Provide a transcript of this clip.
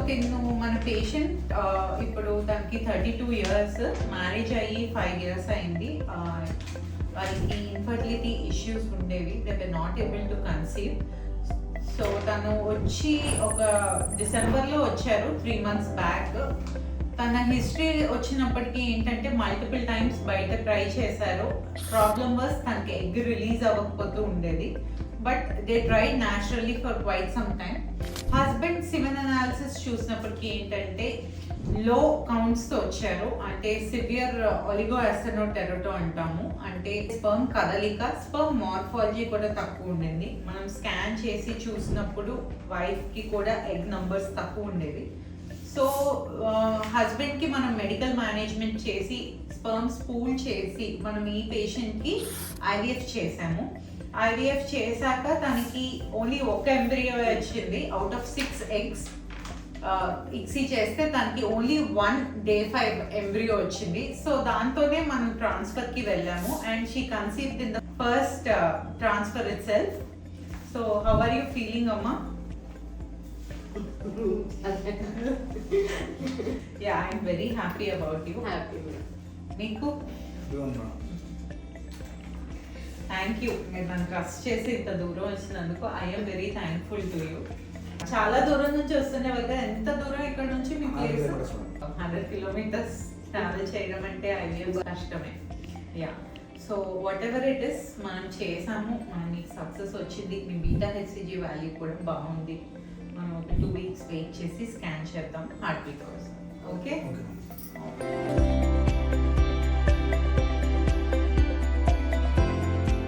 తిను మన పేషెంట్ ఇప్పుడు తనకి 32 years, మ్యారేజ్ అయ్యి 5 years అయింది. వాళ్ళకి ఇన్ఫర్టిలిటీ ఇష్యూస్ ఉండేవి, they were not able to conceive. So తను వచ్చి ఒక డిసెంబర్లో వచ్చారు, 3 months బ్యాక్. తన హిస్టరీ వచ్చినప్పటికీ ఏంటంటే మల్టిపుల్ టైమ్స్ బయట ట్రై చేశారు. ప్రాబ్లమ్ వాస్ తనకి ఎగ్ రిలీజ్ అవ్వకపోతూ ఉండేది. But they try naturally for quite some time. Husband semen analysis చూసినప్పటికీ ఏంటంటే లో కౌంట్స్తో వచ్చారు. అంటే సివియర్ ఒలిగోయాస్టెనోటెరోటో అంటాము, అంటే స్పర్మ్ కదలిక, స్పర్మ్ మార్ఫాలజీ కూడా తక్కువ ఉండింది. మనం స్కాన్ చేసి చూసినప్పుడు వైఫ్కి కూడా ఎగ్ నంబర్స్ తక్కువ ఉండేవి. సో హస్బెండ్కి మనం మెడికల్ మేనేజ్మెంట్ చేసి స్పర్మ్స్ పూల్ చేసి మనం ఈ పేషెంట్కి ఐవీఎఫ్ చేసాము. ఐవీఎఫ్ చేశాక తనకి ఓన్లీ ఒక ఎంబ్రియో వచ్చింది అవుట్ ఆఫ్ 6 eggs. ఇక్సీ చేస్తే తనకి ఓన్లీ 1 day 5 ఎంబ్రియో వచ్చింది. సో దాంతోనే మనం ట్రాన్స్ఫర్కి వెళ్ళాము and she conceived in the first transfer itself. So how are you feeling అమ్మా? Yeah, I'm very happy about you. Happy. Meeku? Thank you. మీరు నన్ను ట్రస్ట్ చేసి ఇంత దూరం వచ్చినందుకు I'm very thankful to you. చాలా దూరం నుంచి వస్తున్న వల్ల ఎంత దూరం ఇక్కడ నుంచి మీ ప్లేస్? 100 kilometers ట్రావెల్ చేయడం అంటే ఐవీఎఫ్ కష్టమే. Yeah, so what ever it is మనం చేసాము, మనకి సక్సెస్ వచ్చింది. మీ బీటా హెచ్సిజీ వాల్యూ కూడా బాగుంది. మనం ఒక 2 weeks వెయిట్ చేసి స్కాన్ చేద్దాం హార్ట్ బీట్ కోసం. ఓకే.